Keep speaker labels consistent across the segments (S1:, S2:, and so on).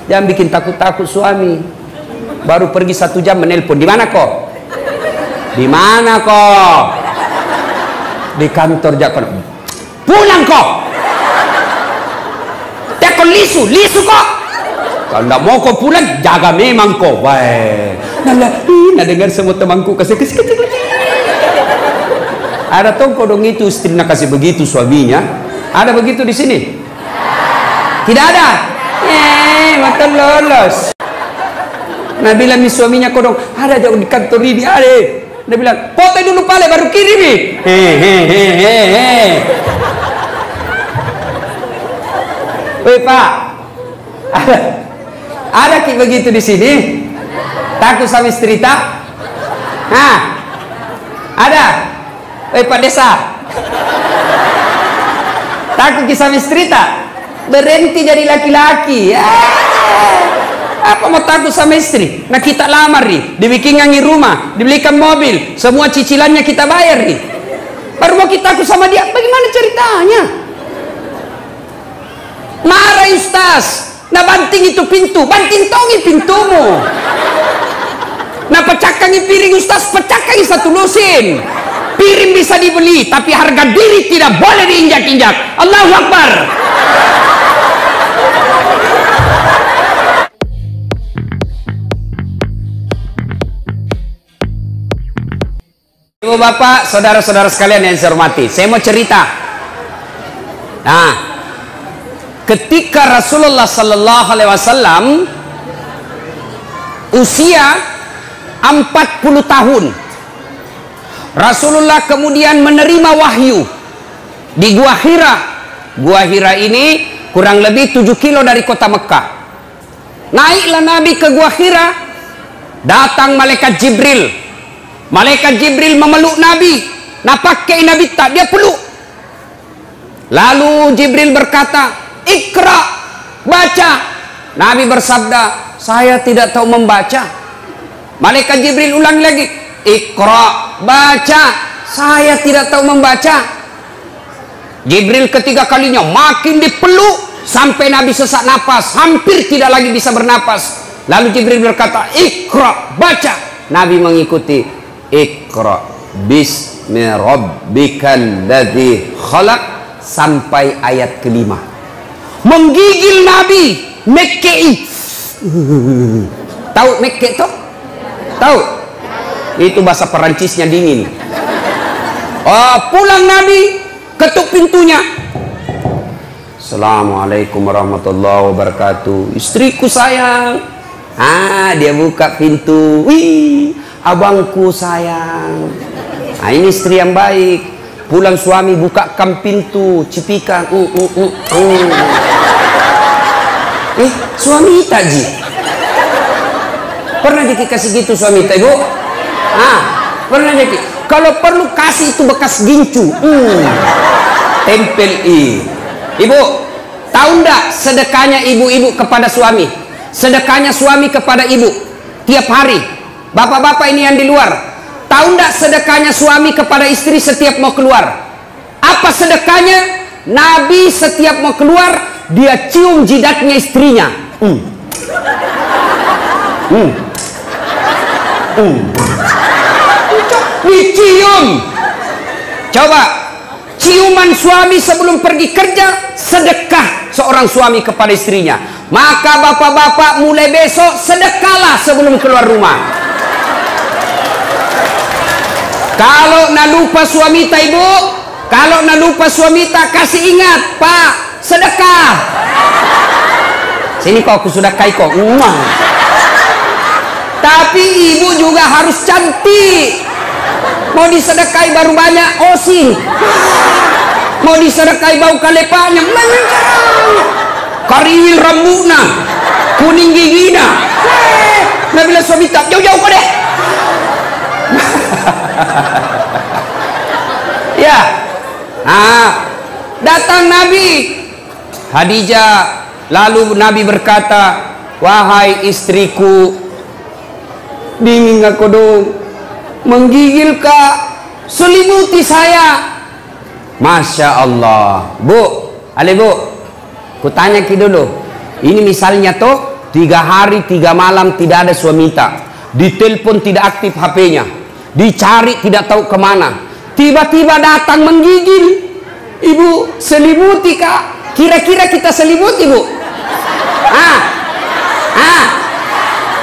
S1: Jangan bikin takut-takut suami. Baru pergi 1 jam menelpon. Di mana kok? Di mana kok? Di kantor Jakon. Pulang kok. Tekon lisu kok. Kalau nggak mau kau pulang, jaga memang kau. Baik. Nah dengar semua temanku kasih kecil. Ada tongko dong itu istrinya kasih begitu suaminya. Ada begitu di sini? Tidak ada. Maka lolos. Nah bilang nih suaminya kau dong, ada jauh di kantor ini ada. Dia bilang, foto dulu pale baru kirim nih. Woi Pak, ada ki begitu di sini? Takut sama istri tak? Hah? Ada? Woi Pak Desa, takut ki sama istri tak? Berhenti jadi laki-laki. Apa mau takut sama istri? Nah kita lamar nih, dibikinkan rumah, dibelikan mobil, semua cicilannya kita bayar nih. Baru mau kita takut sama dia? Bagaimana ceritanya? Marah Ustaz. Nah banting itu pintu, banting tongi pintumu. Nah pecahkangi piring Ustaz, pecahkangi satu lusin. Piring bisa dibeli, tapi harga diri tidak boleh diinjak-injak. Allahu Akbar. Ibu bapak, saudara-saudara sekalian yang saya hormati, saya mau cerita. Nah, ketika Rasulullah Sallallahu Alaihi Wasallam usia 40 tahun, Rasulullah kemudian menerima wahyu di Gua Hira. Gua Hira ini kurang lebih 7 kilo dari kota Mekah. Naiklah Nabi ke Gua Hira, datang malaikat Jibril. Malaikat Jibril memeluk Nabi. Nah pakai Nabi tak, dia peluk. Lalu Jibril berkata, Iqra, baca. Nabi bersabda, saya tidak tahu membaca. Malaikat Jibril ulang lagi, Iqra, baca. Saya tidak tahu membaca. Jibril ketiga kalinya makin dipeluk sampai Nabi sesak napas, hampir tidak lagi bisa bernapas. Lalu Jibril berkata, Iqra, baca. Nabi mengikuti, Iqra bismi rabbikal ladzi khalaq sampai ayat kelima. Menggigil Nabi, mekkei. Tahu mekke toh? Tahu? Itu bahasa Perancisnya dingin. Oh, pulang Nabi, ketuk pintunya. Assalamualaikum warahmatullahi wabarakatuh. Istriku sayang. Dia buka pintu. Wih, abangku sayang. Nah ini istri yang baik. Pulang suami bukakan pintu, cipikan. Suami tak ji? Pernah dikasih gitu suami tak ibu? Pernah jadi. Kalau perlu kasih itu bekas gincu. Tempel ibu. Tahu ndak sedekahnya ibu-ibu kepada suami? Sedekahnya suami kepada ibu tiap hari. Bapak-bapak ini yang di luar, tahu ndak sedekahnya suami kepada istri setiap mau keluar? Apa sedekahnya? Nabi setiap mau keluar, dia cium jidatnya istrinya. Dicium. Coba ciuman suami sebelum pergi kerja, sedekah seorang suami kepada istrinya. Maka bapak-bapak mulai besok sedekahlah sebelum keluar rumah. Kalau nak lupa suami tak ibu, kalau nak lupa suami tak, kasih ingat, Pak, sedekah. Sini kok aku sudah kai kok. Tapi ibu juga harus cantik. Mau disedekahi baru banyak osing. Mau disedekahi bau kalepanya, kariwil rambutna, kuning gigina. Nah bila suami tak, jauh-jauh kau deh. Ya. Datang Nabi Khadijah. Lalu Nabi berkata, wahai istriku, dingin aku dong, menggigil kak, selimuti saya. Masya Allah. Bu, ale bu, ku tanya ki dulu, ini misalnya toh 3 hari 3 malam tidak ada suamita, ditelepon tidak aktif HP-nya, dicari tidak tahu kemana, tiba-tiba datang menggigil. Ibu selimuti kak, kira-kira kita selimuti bu?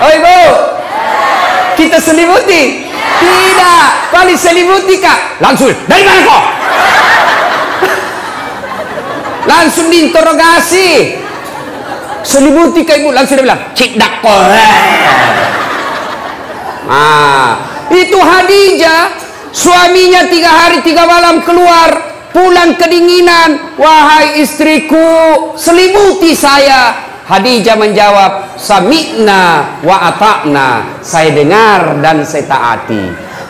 S1: Oh ibu, kita selimuti? Tidak, paling selimuti kak. Langsung, dari mana kok? Langsung diinterogasi. Selimuti kak ibu, langsung dia bilang, cidak kok. Itu Khadijah, suaminya 3 hari 3 malam keluar, pulang kedinginan. Wahai istriku, selimuti saya. Khadijah menjawab, sami'na wa ata'na, saya dengar dan saya taati.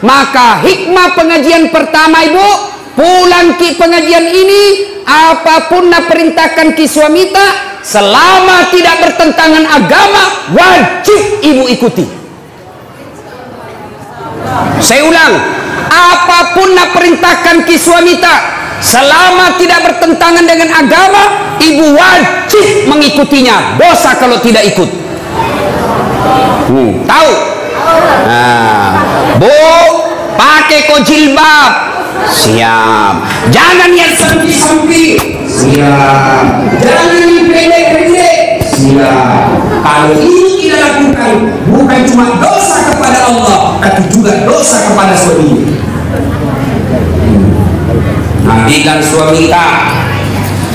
S1: Maka hikmah pengajian pertama ibu, pulang ki pengajian ini, apapun nak perintahkan ki suamita, selama tidak bertentangan agama, wajib ibu ikuti. Saya ulang, apapun nak perintahkan ki suamita, selama tidak bertentangan dengan agama, ibu wajib mengikutinya. Dosa kalau tidak ikut. Tahu? Bu, pakai kok jilbab. Siap. Jangan yang sampi-sampi. Siap. Jangan yang pendek-pendek. Siap. Kalau ini tidak lakukan, bukan cuma dosa kepada Allah, tapi juga dosa kepada suaminya.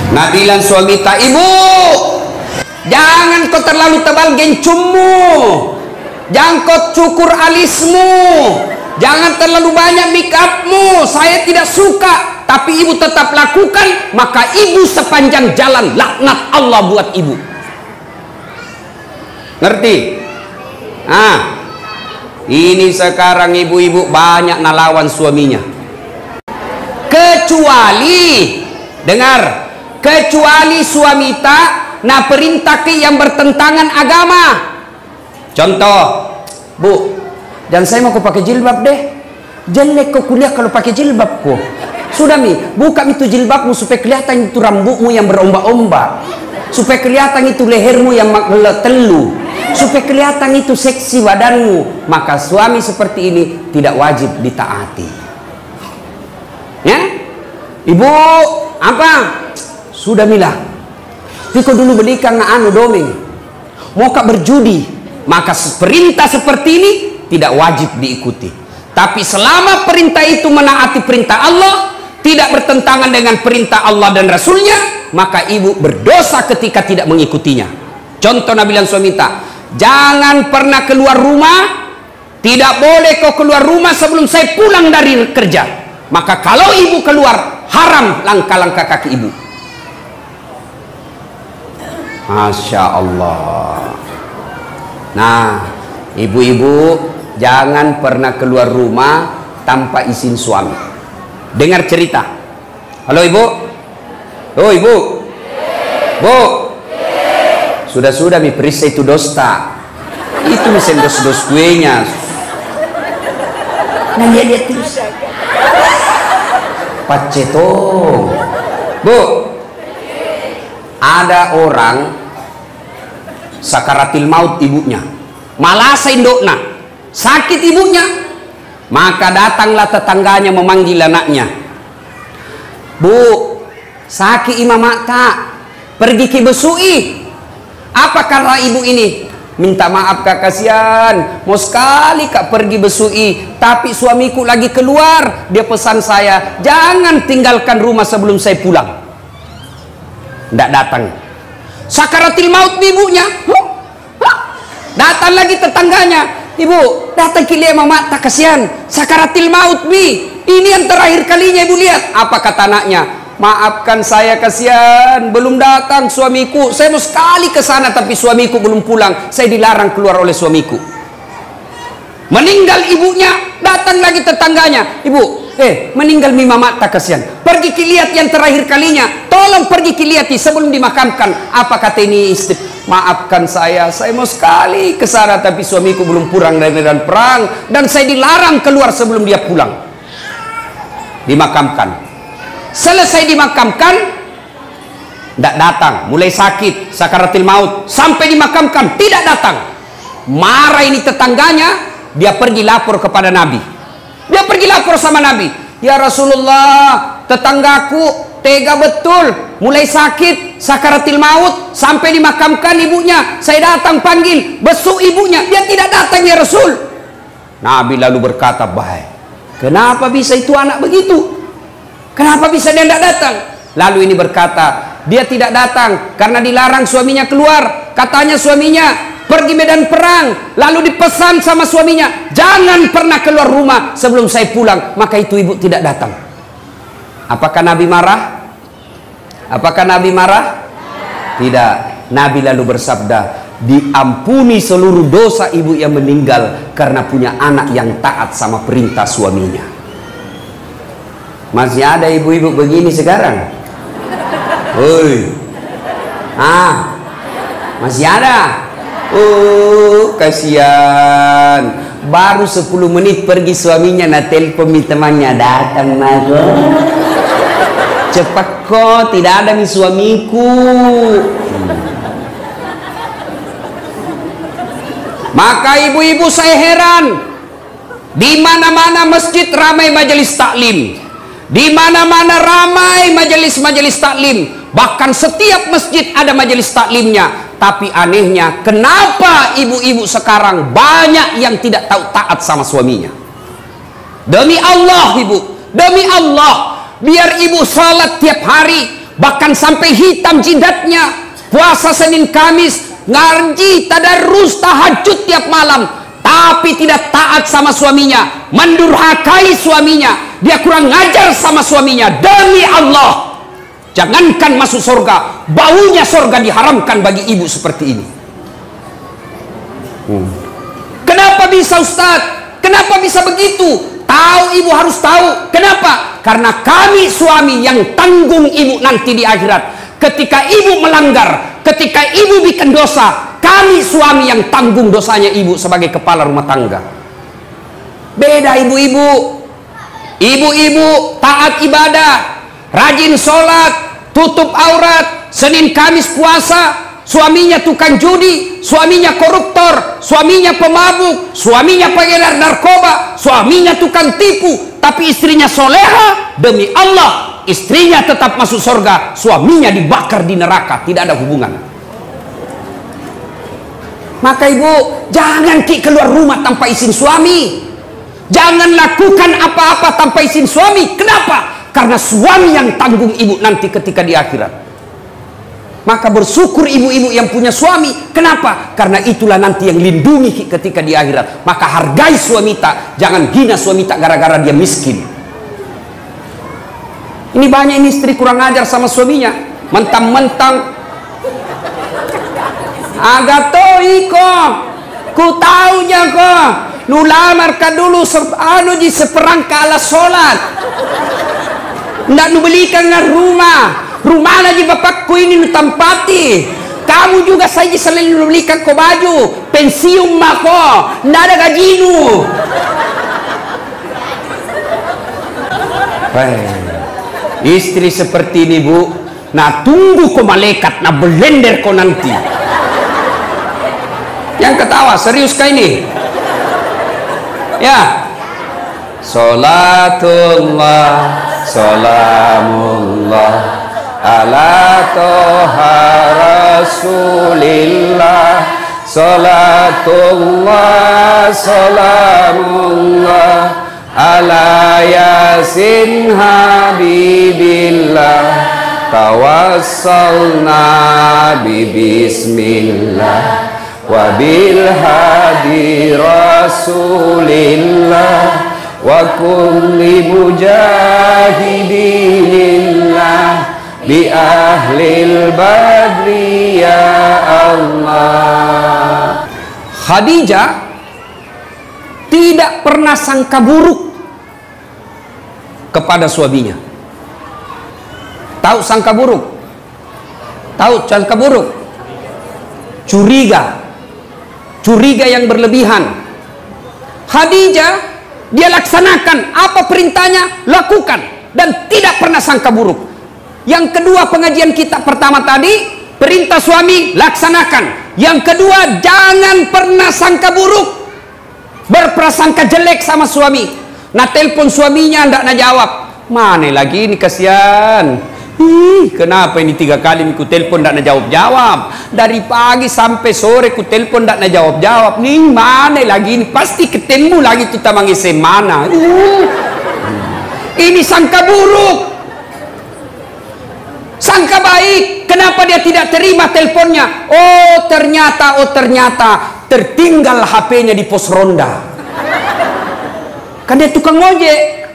S1: Nabilan suamita, ibu, jangan kau terlalu tebal gencummu, jangan kau cukur alismu, jangan terlalu banyak make upmu. Saya tidak suka, tapi ibu tetap lakukan, maka ibu sepanjang jalan laknat Allah buat ibu. Ngerti? Ini sekarang ibu-ibu banyak nalawan suaminya. Kecuali, dengar, kecuali suamita na perintah ke yang bertentangan agama. Contoh, bu, dan saya mau pakai jilbab deh. Jelek kau kuliah kalau pakai jilbab kok. Sudah mi, buka itu jilbabmu supaya kelihatan itu rambutmu yang berombak-ombak, supaya kelihatan itu lehermu yang telu, supaya kelihatan itu seksi badanmu. Maka suami seperti ini tidak wajib ditaati. Ya, ibu, apa? Sudah milah. Piko dulu belikan anu domeng. Mau kak berjudi, maka perintah seperti ini tidak wajib diikuti. Tapi selama perintah itu menaati perintah Allah, tidak bertentangan dengan perintah Allah dan Rasulnya, maka ibu berdosa ketika tidak mengikutinya. Contoh nabilan suamita, jangan pernah keluar rumah. Tidak boleh kau keluar rumah sebelum saya pulang dari kerja. Maka kalau ibu keluar, haram langkah-langkah kaki ibu. Masya Allah. Nah, ibu-ibu jangan pernah keluar rumah tanpa izin suami. Dengar cerita. Halo ibu. Oh ibu. Bu. Sudah-sudah mi perisa itu dosta. Itu mesen dos-dos kuenya. Nah lihat terus. Pacetong. Bu, ada orang sakaratil maut ibunya, malasa indokna, sakit ibunya, maka datanglah tetangganya memanggil anaknya. Bu, sakit imam mata, pergi ke besui. Apa kata ibu ini? Minta maaf kak, kasihan, mau sekali kak pergi besui, tapi suamiku lagi keluar. Dia pesan saya, jangan tinggalkan rumah sebelum saya pulang. Tidak datang. Sakaratil maut ibunya. Datang lagi tetangganya, ibu datang kilia mama tak kasihan, sakaratil maut bi. Ini yang terakhir kalinya ibu lihat. Apa kata anaknya? Maafkan saya, kasihan, belum datang suamiku. Saya mau sekali ke sana tapi suamiku belum pulang. Saya dilarang keluar oleh suamiku. Meninggal ibunya, datang lagi tetangganya. Ibu, meninggal mima mata, kasihan. Pergi lihat yang terakhir kalinya. Tolong pergi lihat sebelum dimakamkan. Apa kata ini istri? Maafkan saya mau sekali ke sana tapi suamiku belum pulang dari medan perang dan saya dilarang keluar sebelum dia pulang. Dimakamkan. Selesai dimakamkan, tidak datang. Mulai sakit, sakaratil maut, sampai dimakamkan, tidak datang. Marah ini tetangganya, dia pergi lapor kepada Nabi. Dia pergi lapor sama Nabi. Ya Rasulullah, tetanggaku tega betul, mulai sakit, sakaratil maut, sampai dimakamkan ibunya. Saya datang panggil, besuk ibunya, dia tidak datang ya Rasul. Nabi lalu berkata, baik, kenapa bisa itu anak begitu? Kenapa bisa dia tidak datang? Lalu ini berkata, dia tidak datang karena dilarang suaminya keluar. Katanya suaminya pergi medan perang, lalu dipesan sama suaminya, jangan pernah keluar rumah sebelum saya pulang. Maka itu ibu tidak datang. Apakah Nabi marah? Apakah Nabi marah? Tidak. Nabi lalu bersabda, diampuni seluruh dosa ibu yang meninggal karena punya anak yang taat sama perintah suaminya. Masih ada ibu-ibu begini sekarang? Woi, masih ada? Oh, kasihan. Baru 10 menit pergi suaminya, na telepon temannya, datang mas. Cepat kok, tidak ada nih suamiku. Maka ibu-ibu saya heran, di mana-mana masjid ramai majelis taklim, di mana-mana ramai majelis-majelis taklim, bahkan setiap masjid ada majelis taklimnya. Tapi anehnya, kenapa ibu-ibu sekarang banyak yang tidak tahu taat sama suaminya? Demi Allah ibu, demi Allah, biar ibu salat tiap hari, bahkan sampai hitam jidatnya, puasa Senin Kamis, ngaji, tadarus, tahajud tiap malam, tapi tidak taat sama suaminya, mendurhakai suaminya, dia kurang ngajar sama suaminya. Demi Allah, jangankan masuk surga, baunya surga diharamkan bagi ibu seperti ini. Kenapa bisa Ustaz? Kenapa bisa begitu? Tahu, ibu harus tahu. Kenapa? Karena kami suami yang tanggung ibu nanti di akhirat. Ketika ibu melanggar, ketika ibu bikin dosa, kami suami yang tanggung dosanya ibu sebagai kepala rumah tangga. Beda ibu-ibu. Ibu-ibu taat ibadah, rajin sholat, tutup aurat, Senin Kamis puasa. Suaminya tukang judi, suaminya koruptor, suaminya pemabuk, suaminya pengedar narkoba, suaminya tukang tipu, tapi istrinya soleha. Demi Allah, istrinya tetap masuk surga, suaminya dibakar di neraka, tidak ada hubungan. Maka ibu, jangan keluar rumah tanpa izin suami, jangan lakukan apa-apa tanpa izin suami. Kenapa? Karena suami yang tanggung ibu nanti ketika di akhirat. Maka bersyukur ibu-ibu yang punya suami. Kenapa? Karena itulah nanti yang lindungi ketika di akhirat. Maka hargai suami tak, jangan hina suami tak gara-gara dia miskin. Ini banyak ini istri kurang ajar sama suaminya, mentang-mentang agak toi kok, ku taunya kok, nulamar ka dulu anu di seperangka ala sholat, ndak nu belikan ngar rumah lagi bapakku ini nutampati. Kamu juga saja selalu belikan ko baju pensiun mako, ndak ada gajinu. Istri seperti ini bu, nah tunggu ko malaikat na blender ko nanti. Yang ketawa serius kah ini? Ya. Salatullah, salamullah ala toha rasulillah. Salatullah, salamullah ala yasin habibillah. Tawassalna bismillah wa bil hadi rasulillah wa kulli mujahidinillah bi ahlil badri ya Allah. Khadijah tidak pernah sangka buruk kepada suaminya. Tahu sangka buruk? Tahu sangka buruk? Curiga yang berlebihan. Khadijah, dia laksanakan apa perintahnya, lakukan, dan tidak pernah sangka buruk. Yang kedua, pengajian kita pertama tadi, perintah suami laksanakan. Yang kedua, jangan pernah sangka buruk, berprasangka jelek sama suami. Nah, telepon suaminya ndak jawab, mana lagi ini, kasihan. Kenapa ini 3 kali ku telepon ndak jawab-jawab, dari pagi sampai sore ku telepon ndak jawab-jawab, nih mana lagi ini, pasti ketemu lagi tuh tamang mana. Ini sangka buruk. Sangka baik, kenapa dia tidak terima teleponnya? Oh ternyata tertinggal HP-nya di pos ronda. Kan dia tukang ojek.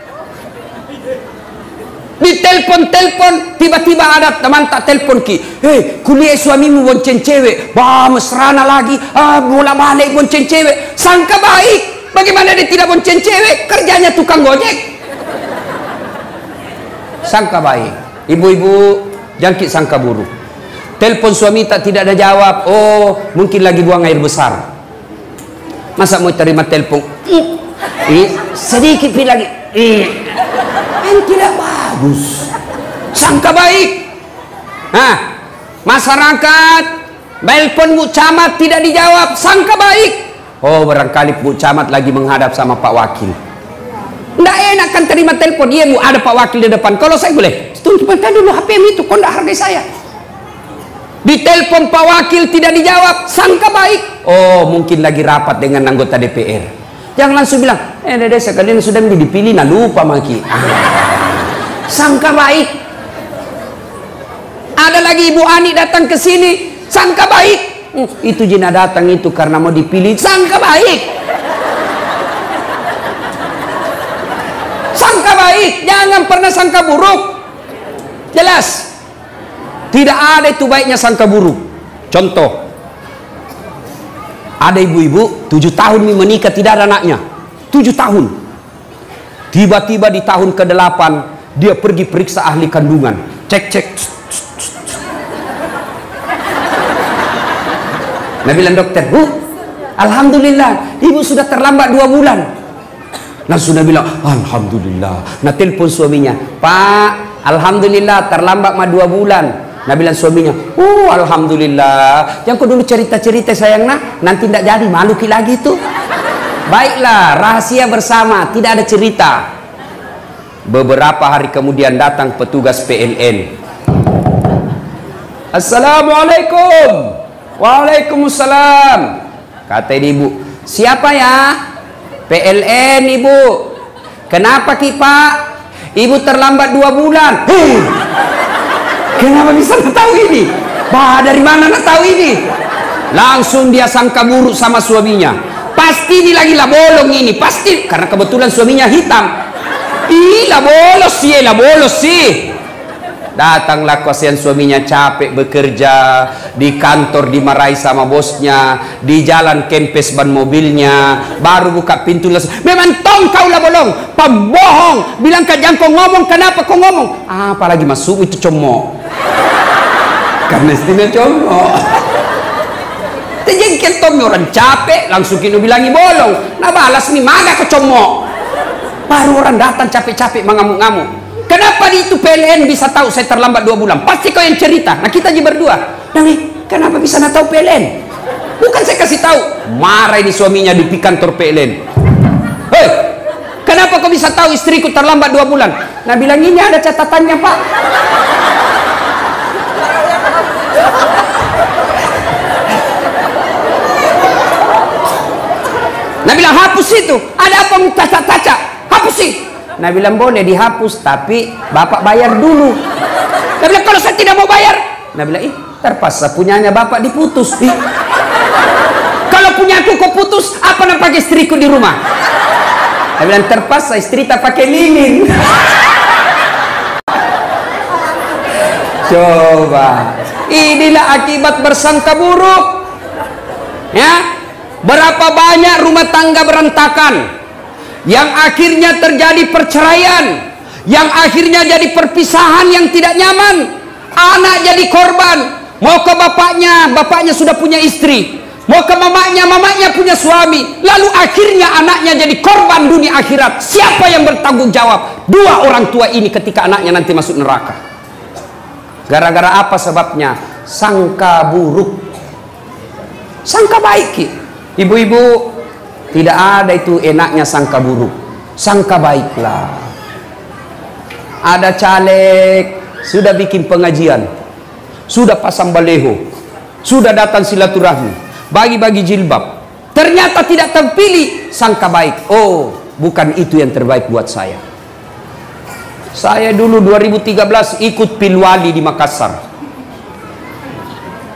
S1: Di telepon, tiba-tiba ada teman tak telepon ki, kuliah suamimu bonceng cewek, mesrana lagi, bola balik bonceng cewek. Sangka baik, bagaimana dia tidak bonceng cewek? Kerjanya tukang gojek. Sangka baik. Ibu-ibu, jangkit sangka buruk. Telepon suami tidak ada jawab, oh mungkin lagi buang air besar. Masa mau terima telepon? Sedikit lagi. Tidak bagus. Sangka baik. Nah, masyarakat telepon Bu Camat tidak dijawab, sangka baik. Oh barangkali Bu Camat lagi menghadap sama Pak Wakil. Nggak enak kan terima telepon. Iya Bu, ada Pak Wakil di depan. Kalau saya boleh tunjukkan dulu HP itu, kau nggak hargai saya. Di telepon Pak Wakil tidak dijawab, sangka baik. Oh mungkin lagi rapat dengan anggota DPR. Jangan langsung bilang, dede sekalian sudah dipilih, nah lupa maki. Sangka baik. Ada lagi Ibu Ani datang ke sini, sangka baik. Itu Jina datang itu karena mau dipilih, sangka baik. Sangka baik, jangan pernah sangka buruk. Jelas. Tidak ada itu baiknya sangka buruk. Contoh, ada ibu-ibu 7 tahun menikah tidak ada anaknya. 7 tahun. Tiba-tiba di tahun ke-8 dia pergi periksa ahli kandungan. Cek. Nah bilang dokter, alhamdulillah ibu sudah terlambat 2 bulan. Nah sudah bilang alhamdulillah. Nah telepon suaminya, Pak, alhamdulillah terlambat 2 bulan. Nah bilang suaminya, alhamdulillah. Yang kau dulu cerita-cerita sayang, nanti tidak jadi, malu ki lagi tuh. Baiklah, rahasia bersama, tidak ada cerita. Beberapa hari kemudian datang petugas PLN. Assalamualaikum. Waalaikumsalam. Kata ibu, siapa ya? PLN ibu. Kenapa ki Pak? Ibu terlambat 2 bulan. Kenapa bisa tahu ini? Dari mana tahu ini? Langsung dia sangka buruk sama suaminya. Pasti ini lagi lah bolong ini, pasti karena kebetulan suaminya hitam. Lah bolos sih. Datanglah kasihan suaminya capek bekerja di kantor, dimarahi sama bosnya, di jalan kempes ban mobilnya, baru buka pintu langsung, memang tong kau lah bolong, pembohong, bilang jangan kau ngomong, kenapa kau ngomong? Apalagi masuk itu comok, karena istilah comok. Terjengkel tong orang capek, langsung kini bilangi bolong, nah balas nih maga kau comok, baru orang datang capek-capek mengamuk-ngamuk. Kenapa di itu PLN bisa tahu saya terlambat 2 bulan? Pasti kau yang cerita. Nah kita aja berdua. Kenapa bisa tahu PLN? Bukan saya kasih tahu. Marah ini suaminya di kantor PLN. Hei, kenapa kau bisa tahu istriku terlambat 2 bulan? Nah bilang ini ada catatannya Pak. Nah bilang hapus itu. Ada apa cacat-cacat? Hapus sih. Nah bilang boleh dihapus, tapi bapak bayar dulu. Nah bilang kalau saya tidak mau bayar. Nah bilang terpaksa punyanya bapak diputus. Kalau punya aku kau putus, apa nak pakai istriku di rumah? Nah bilang terpaksa istri tak pakai lilin. Coba, inilah akibat bersangka buruk. Ya, berapa banyak rumah tangga berantakan, yang akhirnya terjadi perceraian, yang akhirnya jadi perpisahan yang tidak nyaman. Anak jadi korban, mau ke bapaknya, bapaknya sudah punya istri, mau ke mamanya, mamanya punya suami, lalu akhirnya anaknya jadi korban dunia akhirat. Siapa yang bertanggung jawab? 2 orang tua ini ketika anaknya nanti masuk neraka. Gara-gara apa sebabnya? Sangka buruk. Sangka baik. Ibu-ibu, tidak ada itu enaknya sangka buruk. Sangka baiklah. Ada caleg sudah bikin pengajian, sudah pasang baleho, sudah datang silaturahmi, bagi-bagi jilbab, ternyata tidak terpilih. Sangka baik, oh bukan itu yang terbaik buat saya. Saya dulu 2013 ikut pilwali di Makassar.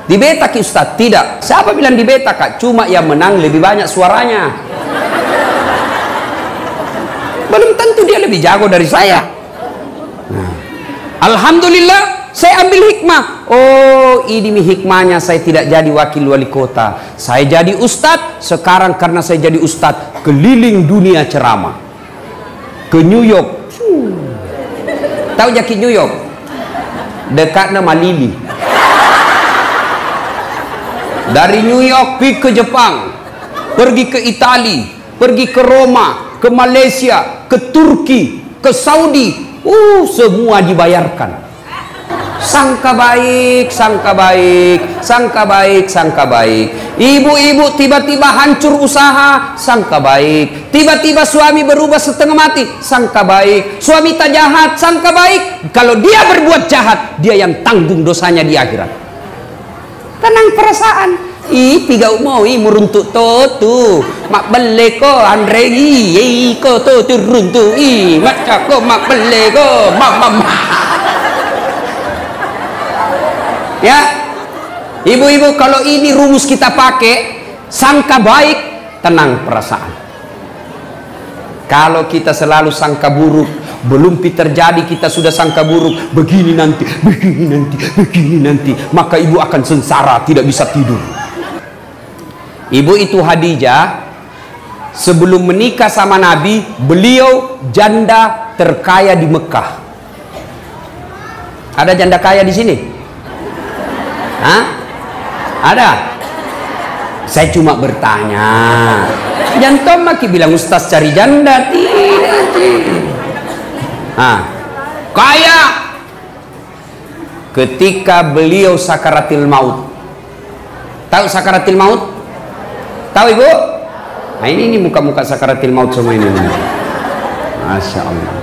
S1: Dibetak Ustaz? Tidak. Siapa bilang dibetak Kak? Cuma yang menang lebih banyak suaranya. Belum tentu dia lebih jago dari saya. Nah, alhamdulillah saya ambil hikmah. Oh, ini hikmahnya saya tidak jadi wakil wali kota. Saya jadi ustadz. Sekarang karena saya jadi ustadz, keliling dunia ceramah. Ke New York. Tahu jaki New York? Dekatnya Malili. Dari New York pergi ke Jepang, pergi ke Italia, pergi ke Roma, ke Malaysia, ke Turki, ke Saudi. Semua dibayarkan. Sangka baik, sangka baik, sangka baik, sangka baik. Ibu-ibu tiba-tiba hancur usaha, sangka baik. Tiba-tiba suami berubah setengah mati, sangka baik. Suami tak jahat, sangka baik. Kalau dia berbuat jahat, dia yang tanggung dosanya di akhirat. Tenang perasaan. Tiga mau meruntuk tu mak bele ko Andre ko tu runtuk mak cako mak bele ko mak. Ya, ibu-ibu, kalau ini rumus kita pakai, sangka baik, tenang perasaan. Kalau kita selalu sangka buruk, belum terjadi kita sudah sangka buruk, begini nanti, begini nanti, begini nanti, maka ibu akan sengsara, tidak bisa tidur. Ibu itu Khadijah, sebelum menikah sama Nabi, beliau janda terkaya di Mekah. Ada janda kaya di sini? Hah? Ada? Saya cuma bertanya. Jangan maki bilang ustaz cari janda. Tidak. Kaya. Ketika beliau sakaratil maut. Tahu sakaratil maut? Tahu ibu? Nah ini muka-muka sakaratil maut semua ini. Masya Allah.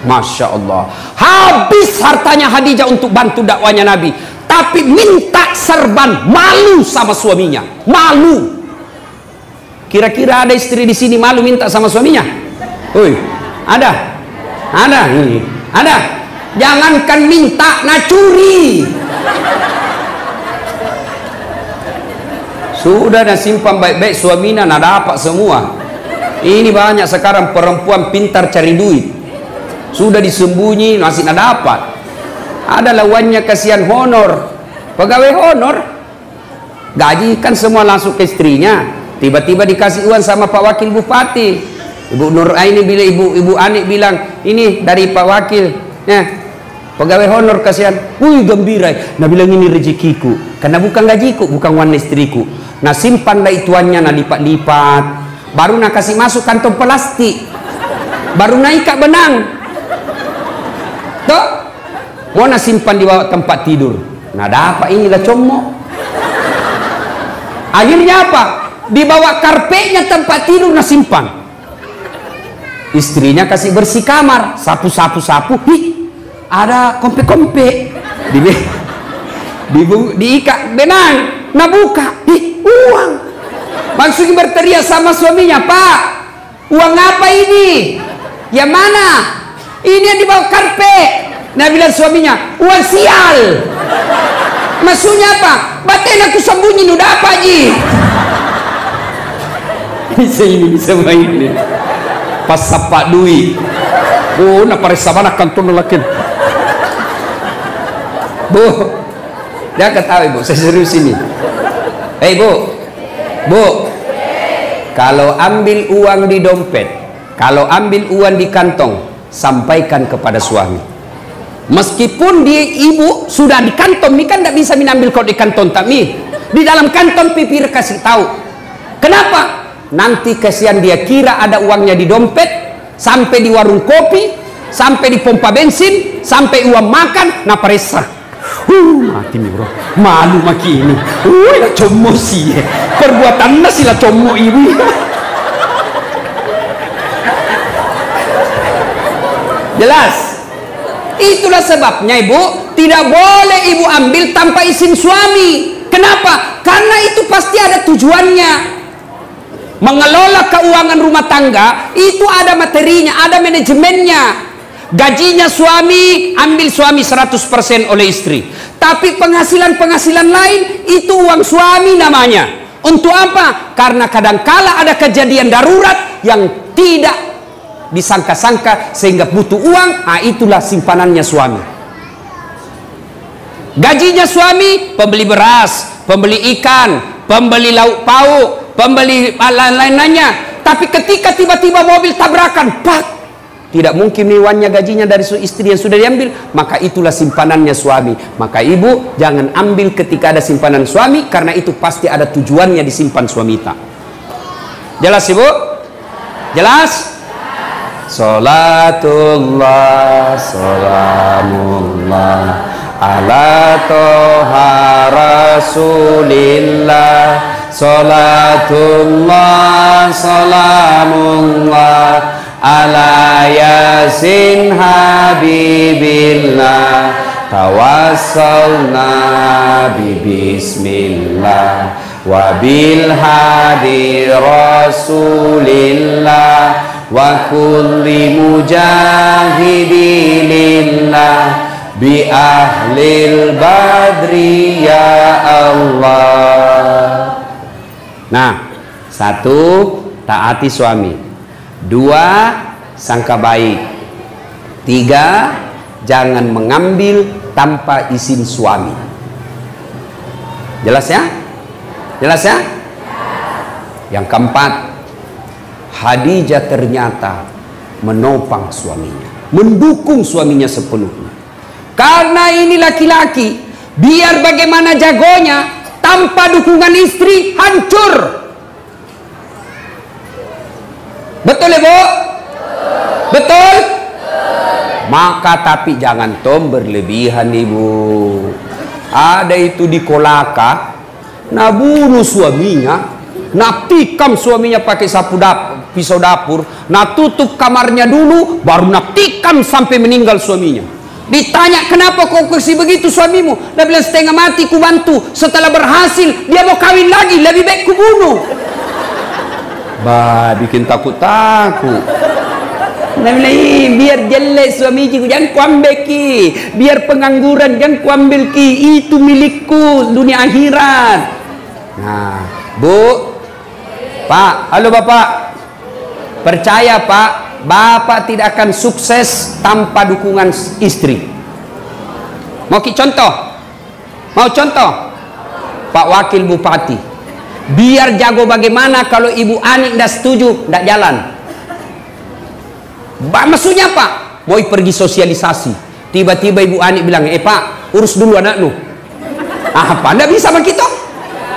S1: Masya Allah. Habis hartanya Khadijah untuk bantu dakwanya Nabi, tapi minta serban, malu sama suaminya, malu. Kira-kira ada istri di sini malu minta sama suaminya? Ada? Ada? Ada? Jangankan minta, nah curi. Sudah dah simpan baik-baik suaminya, nah dapat semua. Ini banyak sekarang perempuan pintar cari duit, sudah disembunyi masih nah dapat. Ada lawannya kasihan honor, pegawai honor, gaji kan semua langsung ke istrinya. Tiba-tiba dikasih uang sama Pak Wakil Bupati. Ibu Nur Aini bilang, ibu Anik bilang, ini dari Pak Wakil, ya, pegawai honor kasihan. Gembira. Nah bilang ini rezekiku, karena bukan gajiku, bukan uang istriku. Nah simpanlah ituannya, nah lipat-lipat, baru nah kasih masuk kantong plastik, baru naik kak benang. Tuh, mau nah simpan di bawah tempat tidur. Nah dapat inilah comok. Akhirnya apa? Di bawah karpetnya tempat tidur nah simpan. Istrinya kasih bersih kamar, sapu. Ada kompe-kompe diikat benang, nah buka, uang. Langsung berteriak sama suaminya, Pak, uang apa ini? Yang mana? Ini yang di bawah karpet. Nah bilang suaminya, uang sial. Maksudnya apa? Batin aku sembunyi, udah apa Ji? Bisa main ini. Pas sapak duit. Nak parisa mana kantor lelakin. Bu, dia ketahui bu, saya serius ini. Bu, kalau ambil uang di dompet, kalau ambil uang di kantong, sampaikan kepada suami. Meskipun dia ibu sudah di kantong, ini kan tidak bisa mengambil kalau di kantong tapi di dalam kantong pipir kasih tahu. Kenapa? Nanti kasihan dia kira ada uangnya di dompet, sampai di warung kopi, sampai di pompa bensin, sampai uang makan, nah perisa. Mati nih bro, malu maki ini. Lah como sih, perbuatannya sih lah como ibu. Jelas? Itulah sebabnya ibu, tidak boleh ibu ambil tanpa izin suami. Kenapa? Karena itu pasti ada tujuannya. Mengelola keuangan rumah tangga itu ada materinya, ada manajemennya. Gajinya suami, ambil suami 100% oleh istri. Tapi penghasilan-penghasilan lain itu uang suami namanya. Untuk apa? Karena kadangkala ada kejadian darurat yang tidak disangka-sangka sehingga butuh uang. Itulah simpanannya suami. Gajinya suami, pembeli beras, pembeli ikan, pembeli lauk pauk, pembeli lain-lainnya. Tapi ketika tiba-tiba mobil tabrakan, pak, tidak mungkin uangnya gajinya dari istri yang sudah diambil, maka itulah simpanannya suami. Maka ibu jangan ambil ketika ada simpanan suami, karena itu pasti ada tujuannya disimpan suami tak. Jelas ibu? Jelas? Salatullah salamullah ala toha rasulillah. Salatullah salamullah ala yasin habibillah. Tawassalna bismillah wa bil hadi rasulillah wa kulli mujahidilillah bi ahlil badri ya Allah. Nah, satu, taati suami. Dua, sangka baik. Tiga, jangan mengambil tanpa izin suami. Jelas ya? Jelas ya? Yang keempat, Khadijah ternyata menopang suaminya, mendukung suaminya sepenuhnya. Karena ini laki-laki, biar bagaimana jagonya, tanpa dukungan istri hancur. Betul ya bu? Betul? Maka tapi jangan tom berlebihan ibu. Ada itu di Kolaka, nah bunuh suaminya, nah tikam suaminya pakai pisau dapur, nah tutup kamarnya dulu, baru nah tikam sampai meninggal suaminya. Ditanya, kenapa kau kasih begitu suamimu? Dia bilang, setengah mati ku bantu, setelah berhasil dia mau kawin lagi, lebih baik ku bunuh. Bah, bikin takut-takut. Dia bilang, biar jelek suami ku, jangan ku ambil ki, biar pengangguran jangan ku ambil ki, itu milikku dunia akhirat. Nah, bu, pak, halo bapak, percaya pak, bapak tidak akan sukses tanpa dukungan istri. Mau ki contoh? Mau contoh? Pak Wakil Bupati, biar jago bagaimana kalau Ibu Ani tidak setuju, tidak jalan. Maksudnya pak, mau pergi sosialisasi, tiba-tiba Ibu Ani bilang, pak, urus dulu anakmu. Apa? Tidak bisa begitu?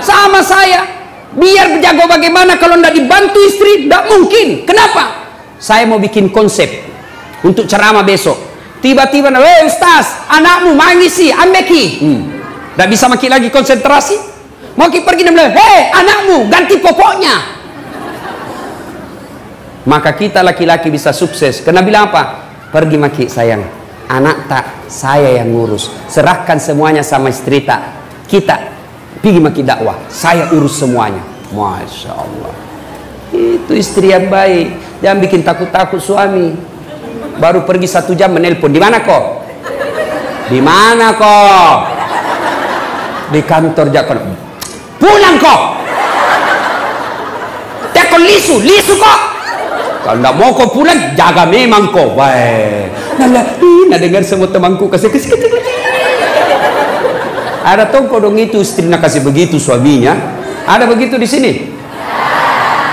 S1: Sama saya, biar jago bagaimana kalau tidak dibantu istri, tidak mungkin. Kenapa? Saya mau bikin konsep untuk ceramah besok. Tiba-tiba, Ustaz, anakmu mangisi, ambeki. Tidak bisa maki lagi konsentrasi. Mau pergi dan bilang, anakmu ganti pokoknya. Maka kita laki-laki bisa sukses. Karena bilang apa? Pergi maki sayang, anak tak saya yang ngurus. Serahkan semuanya sama istri tak. Kita pergi maki dakwah, saya urus semuanya. Masya Allah. Itu istri yang baik. Jangan bikin takut-takut suami. Baru pergi 1 jam menelpon, di mana kok? Di mana kok? Di kantor jakon. Pulang kok. Tekon lisu kok. Kalau tidak mau kau pulang, jaga memang kau. Baik. Nah dengar semua temanku kasih kecil. Ada tongko dong itu istri nak kasih begitu suaminya. Ada begitu di sini?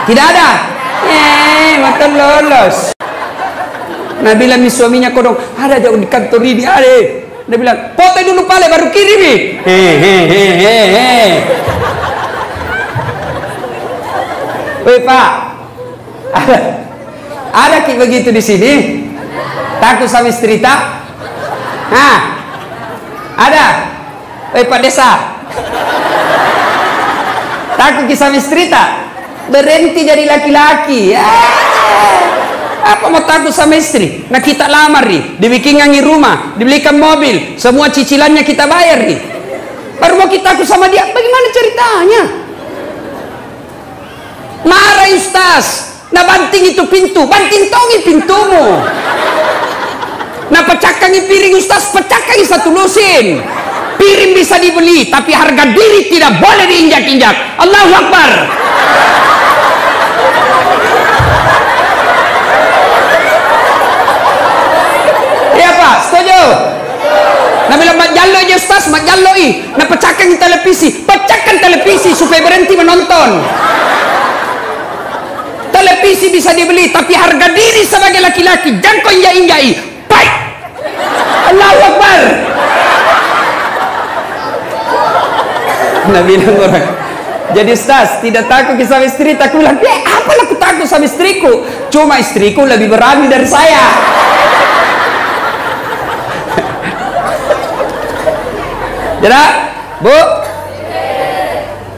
S1: Tidak ada. Makan lolos. Nah bilang nih suaminya kodong, ada jauh di kantor ini ada. Dia bilang, foto dulu pale baru kirim nih. Woi pak, ada kayak begitu di sini? Takut sama istri tak? Nah, ada. Pak Desa, takut kisah istri tak? Berhenti jadi laki-laki. Apa mau takut sama istri? Nah kita lamar nih, dibikinkan rumah, dibelikan mobil, semua cicilannya kita bayar nih. Baru mau kita takut sama dia? Bagaimana ceritanya? Marah Ustaz. Nah banting itu pintu, banting tongi pintumu. Nah pecahkangi piring Ustaz, pecahkangi satu lusin. Piring bisa dibeli, tapi harga diri tidak boleh diinjak-injak. Allahu Akbar. Iya Pak, setuju? Nah bilang mak jallo aja Ustaz, mak jalloi. Nah pecahkan televisi, pecahkan televisi supaya berhenti menonton. Televisi bisa dibeli, tapi harga diri sebagai laki-laki jangan kau injak-injai. Baik. Allahu Akbar. Nah bilang orang, jadi Ustaz tidak takut sama istri, takut bilang, apalah aku takut sama istriku, cuma istriku lebih berani dari saya. Jadi, Bu,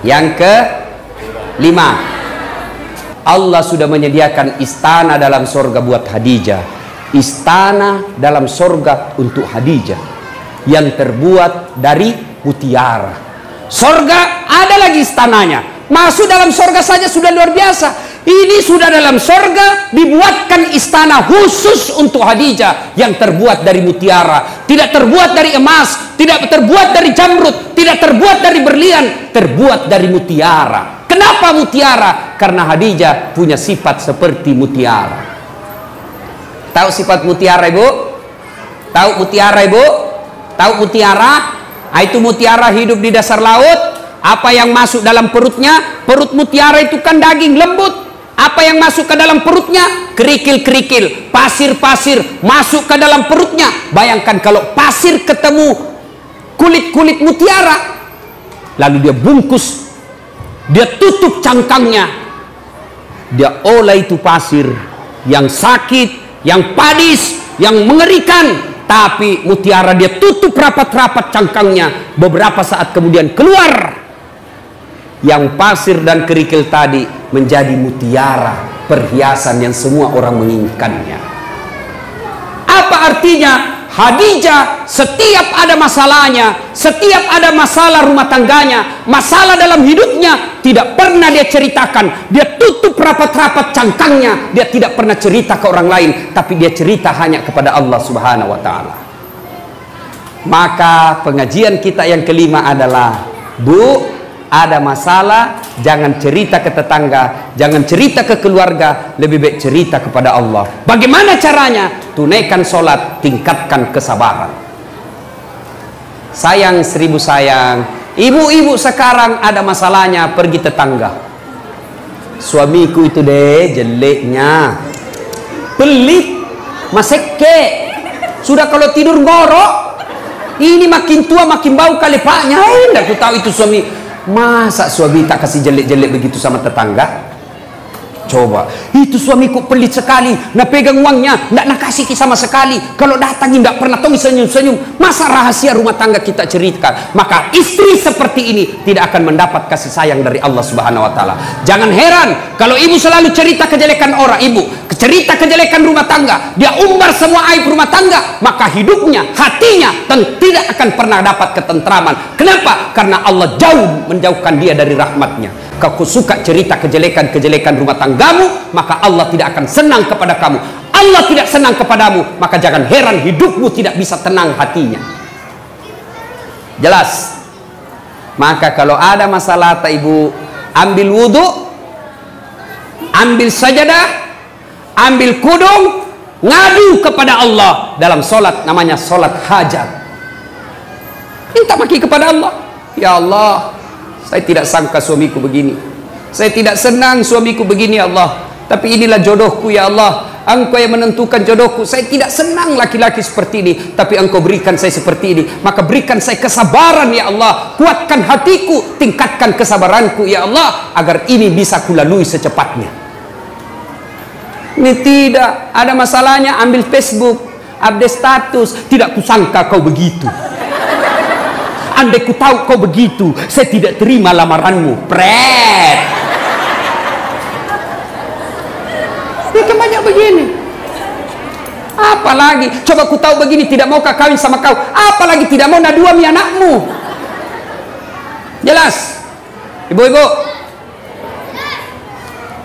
S1: yang ke-5, Allah sudah menyediakan istana dalam surga buat Khadijah. Istana dalam surga untuk Khadijah yang terbuat dari mutiara. Surga ada lagi istananya. Masuk dalam surga saja sudah luar biasa. Ini sudah dalam surga dibuatkan istana khusus untuk Khadijah yang terbuat dari mutiara, tidak terbuat dari emas, tidak terbuat dari jamrud, tidak terbuat dari berlian, terbuat dari mutiara. Kenapa mutiara? Karena Khadijah punya sifat seperti mutiara. Tahu sifat mutiara Ibu? Tahu mutiara Ibu? Tahu mutiara? Nah, itu mutiara hidup di dasar laut. Apa yang masuk dalam perutnya? Perut mutiara itu kan daging lembut. Apa yang masuk ke dalam perutnya? Kerikil-kerikil, pasir-pasir masuk ke dalam perutnya. Bayangkan kalau pasir ketemu kulit-kulit mutiara, lalu dia bungkus, dia tutup cangkangnya, dia olah itu pasir yang sakit, yang padis, yang mengerikan, tapi mutiara dia tutup rapat-rapat cangkangnya. Beberapa saat kemudian keluar yang pasir dan kerikil tadi menjadi mutiara, perhiasan yang semua orang menginginkannya. Apa artinya? Khadijah setiap ada masalahnya, setiap ada masalah rumah tangganya, masalah dalam hidupnya, tidak pernah dia ceritakan. Dia tutup rapat-rapat cangkangnya. Dia tidak pernah cerita ke orang lain, tapi dia cerita hanya kepada Allah Subhanahu wa Ta'ala. Maka pengajian kita yang kelima adalah, Bu, ada masalah, jangan cerita ke tetangga, jangan cerita ke keluarga, lebih baik cerita kepada Allah. Bagaimana caranya? Tunaikan sholat, tingkatkan kesabaran. Sayang seribu sayang, ibu-ibu sekarang ada masalahnya pergi tetangga. Suamiku itu deh jeleknya, pelit, maseke, sudah kalau tidur ngorok, ini makin tua makin bau kali paknya. Enggak aku tahu itu suami. Masa suami tak kasih jelek-jelek begitu sama tetangga? Coba, itu suamiku pelit sekali, nak pegang uangnya, nak kasih sama sekali. Kalau datang tidak pernah tong senyum-senyum. Masa rahasia rumah tangga kita ceritakan? Maka istri seperti ini tidak akan mendapat kasih sayang dari Allah Subhanahu wa Ta'ala. Jangan heran kalau ibu selalu cerita kejelekan orang, ibu cerita kejelekan rumah tangga, dia umbar semua aib rumah tangga, maka hidupnya, hatinya tidak akan pernah dapat ketentraman. Kenapa? Karena Allah jauh menjauhkan dia dari rahmatnya. Kau suka cerita kejelekan-kejelekan rumah tanggamu, maka Allah tidak akan senang kepada kamu. Allah tidak senang kepadamu, maka jangan heran hidupmu tidak bisa tenang hatinya. Jelas? Maka kalau ada masalah, ibu ambil wudhu, ambil sajadah, ambil kudung, ngadu kepada Allah dalam solat, namanya solat hajat. Minta maki kepada Allah. Ya Allah, saya tidak sangka suamiku begini, saya tidak senang suamiku begini ya Allah, tapi inilah jodohku ya Allah. Engkau yang menentukan jodohku. Saya tidak senang laki-laki seperti ini, tapi Engkau berikan saya seperti ini, maka berikan saya kesabaran ya Allah. Kuatkan hatiku, tingkatkan kesabaranku ya Allah, agar ini bisa kulalui secepatnya. Ini tidak ada masalahnya, ambil Facebook, update status. Tidak kusangka kau begitu. andai ku tahu kau begitu, saya tidak terima lamaranmu. Pret. Dia kan banyak begini. Apalagi, coba ku tahu begini, tidak mau kawin sama kau, apalagi tidak mau naduami anakmu. Jelas? Ibu-ibu,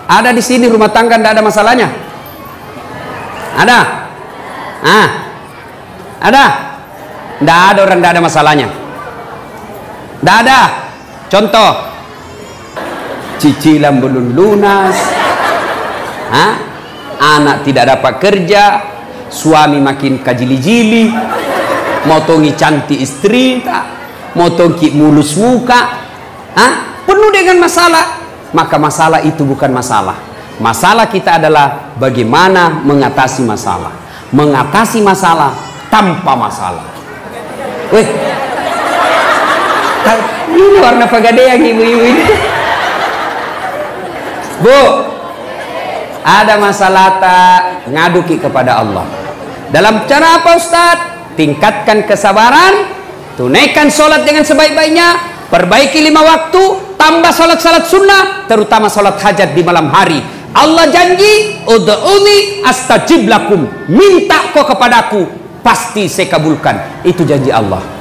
S1: ada di sini rumah tangga tidak ada masalahnya? Ada? Ada? Tidak ada orang tidak ada masalahnya. Tidak ada. Contoh, cicilan belum lunas, anak tidak dapat kerja, suami makin kajili-jili, motongi cantik istri, motongi mulus muka, penuh dengan masalah. Maka masalah itu bukan masalah. Masalah kita adalah bagaimana mengatasi masalah. Mengatasi masalah tanpa masalah. Weh, ini warna pegadaian ibu-ibu ini. Bu, ada masalah tak, ngaduki kepada Allah. Dalam cara apa Ustaz? Tingkatkan kesabaran, tunaikan sholat dengan sebaik-baiknya, perbaiki 5 waktu, tambah sholat-sholat sunnah, terutama sholat hajat di malam hari. Allah janji, ud'uni astajib lakum, minta kau kepadaku, pasti saya kabulkan. Itu janji Allah.